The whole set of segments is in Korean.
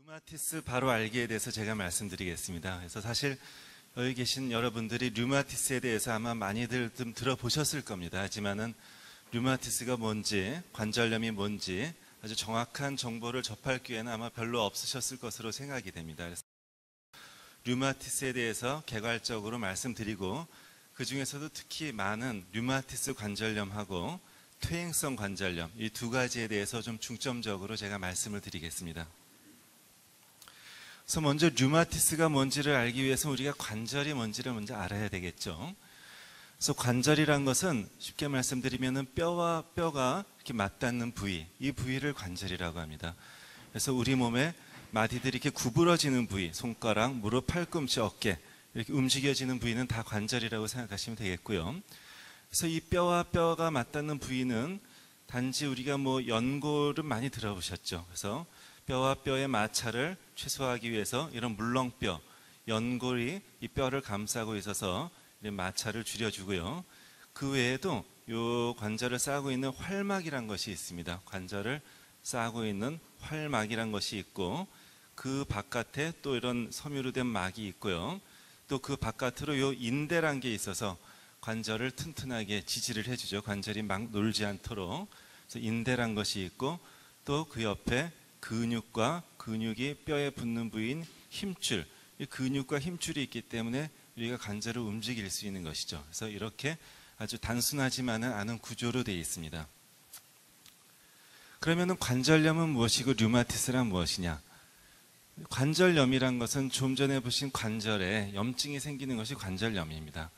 류마티스 바로 알기에 대해서 제가 말씀드리겠습니다. 그래서 사실 여기 계신 여러분들이 류마티스에 대해서 아마 많이들 좀 들어보셨을 겁니다. 하지만은 류마티스가 뭔지, 관절염이 뭔지 아주 정확한 정보를 접할 기회는 아마 별로 없으셨을 것으로 생각이 됩니다. 그래서 류마티스에 대해서 개괄적으로 말씀드리고 그 중에서도 특히 많은 류마티스 관절염하고 퇴행성 관절염 이 두 가지에 대해서 좀 중점적으로 제가 말씀을 드리겠습니다. 그래서 먼저 류마티스가 뭔지를 알기 위해서 우리가 관절이 뭔지를 먼저 알아야 되겠죠. 그래서 관절이란 것은 쉽게 말씀드리면 뼈와 뼈가 이렇게 맞닿는 부위, 이 부위를 관절이라고 합니다. 그래서 우리 몸에 마디들이 이렇게 구부러지는 부위, 손가락, 무릎, 팔꿈치, 어깨 이렇게 움직여지는 부위는 다 관절이라고 생각하시면 되겠고요. 그래서 이 뼈와 뼈가 맞닿는 부위는 단지 우리가 연골은 많이 들어보셨죠. 그래서 뼈와 뼈의 마찰을 최소화하기 위해서 이런 물렁뼈, 연골이 이 뼈를 감싸고 있어서 마찰을 줄여주고요. 그 외에도 이 관절을 싸고 있는 활막이란 것이 있습니다. 관절을 싸고 있는 활막이란 것이 있고 그 바깥에 또 이런 섬유로 된 막이 있고요. 또 그 바깥으로 이 인대란 게 있어서 관절을 튼튼하게 지지를 해주죠. 관절이 막 놀지 않도록. 그래서 인대란 것이 있고 또 그 옆에 근육과 근육이 뼈에 붙는 부위인 힘줄, 이 근육과 힘줄이 있기 때문에 우리가 관절을 움직일 수 있는 것이죠. 그래서 이렇게 아주 단순하지만은 않은 구조로 되어 있습니다. 그러면은 관절염은 무엇이고 류마티스란 무엇이냐? 관절염이란 것은 좀 전에 보신 관절에 염증이 생기는 것이 관절염입니다.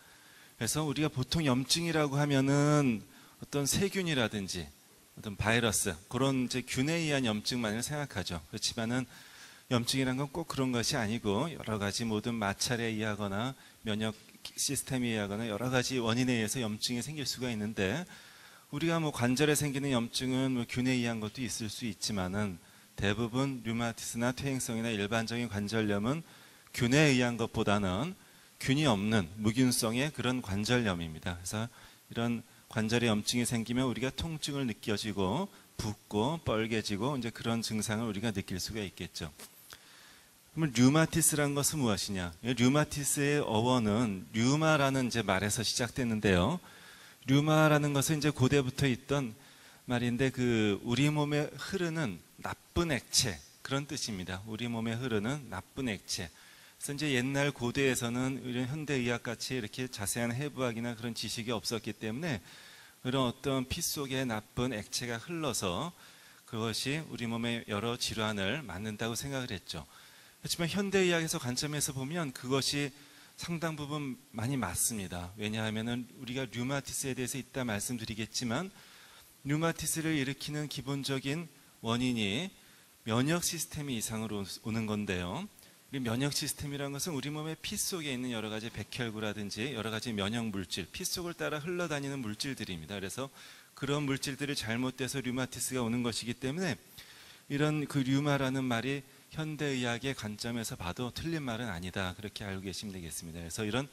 그래서 우리가 보통 염증이라고 하면은 어떤 세균이라든지 어떤 바이러스, 그런 이제 균에 의한 염증만을 생각하죠. 그렇지만은 염증이란 건 꼭 그런 것이 아니고 여러 가지 모든 마찰에 의하거나 면역 시스템에 의하거나 여러 가지 원인에 의해서 염증이 생길 수가 있는데 우리가 관절에 생기는 염증은 균에 의한 것도 있을 수 있지만은 대부분 류마티스나 퇴행성이나 일반적인 관절염은 균에 의한 것보다는 균이 없는 무균성의 그런 관절염입니다. 그래서 이런 관절에 염증이 생기면 우리가 통증을 느껴지고 붓고 뻘개지고 이제 그런 증상을 우리가 느낄 수가 있겠죠. 그러면 류마티스란 것은 무엇이냐? 류마티스의 어원은 류마라는 이제 말에서 시작됐는데요. 류마라는 것은 이제 고대부터 있던 말인데 우리 몸에 흐르는 나쁜 액체 그런 뜻입니다. 우리 몸에 흐르는 나쁜 액체. 그래서 이제 옛날 고대에서는 이런 현대의학 같이 이렇게 자세한 해부학이나 그런 지식이 없었기 때문에 그런 어떤 피 속에 나쁜 액체가 흘러서 그것이 우리 몸의 여러 질환을 만든다고 생각을 했죠. 그렇지만 현대의학에서 관점에서 보면 그것이 상당 부분 많이 맞습니다. 왜냐하면 우리가 류마티스에 대해서 이따 말씀드리겠지만 류마티스를 일으키는 기본적인 원인이 면역 시스템이 이상으로 오는 건데요. 이 면역 시스템이라는 것은 우리 몸의 피 속에 있는 여러 가지 백혈구라든지 여러 가지 면역 물질, 피 속을 따라 흘러다니는 물질들입니다. 그래서 그런 물질들이 잘못돼서 류마티스가 오는 것이기 때문에 이런 류마라는 말이 현대의학의 관점에서 봐도 틀린 말은 아니다. 그렇게 알고 계시면 되겠습니다. 그래서 이런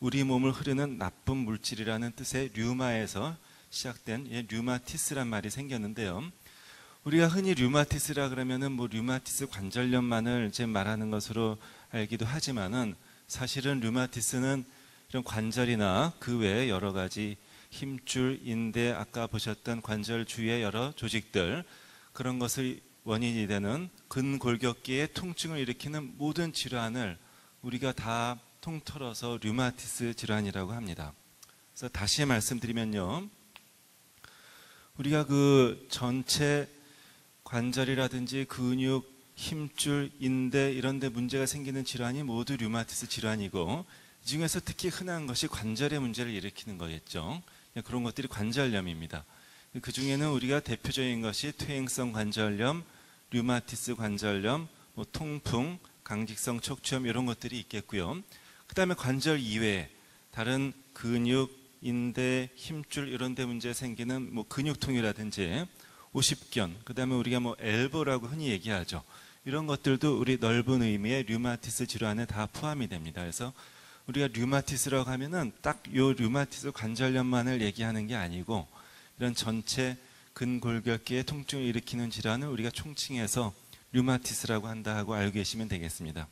우리 몸을 흐르는 나쁜 물질이라는 뜻의 류마에서 시작된 류마티스란 말이 생겼는데요. 우리가 흔히 류마티스라 그러면은 류마티스 관절염만을 이제 말하는 것으로 알기도 하지만은 사실은 류마티스는 이런 관절이나 그 외에 여러 가지 힘줄, 인대, 아까 보셨던 관절 주위의 여러 조직들 그런 것을 원인이 되는 근골격계의 통증을 일으키는 모든 질환을 우리가 다 통틀어서 류마티스 질환이라고 합니다. 그래서 다시 말씀드리면요. 우리가 전체 관절이라든지 근육, 힘줄, 인대 이런 데 문제가 생기는 질환이 모두 류마티스 질환이고 이 중에서 특히 흔한 것이 관절의 문제를 일으키는 거겠죠. 그런 것들이 관절염입니다. 그 중에는 우리가 대표적인 것이 퇴행성 관절염, 류마티스 관절염, 통풍, 강직성 척추염 이런 것들이 있겠고요. 그 다음에 관절 이외에 다른 근육, 인대, 힘줄 이런 데 문제 생기는 근육통이라든지 오십견, 그 다음에 우리가 엘보라고 흔히 얘기하죠. 이런 것들도 우리 넓은 의미의 류마티스 질환에 다 포함이 됩니다. 그래서 우리가 류마티스라고 하면은 딱 요 류마티스 관절염만을 얘기하는 게 아니고 이런 전체 근골격계의 통증을 일으키는 질환을 우리가 총칭해서 류마티스라고 한다 하고 알고 계시면 되겠습니다.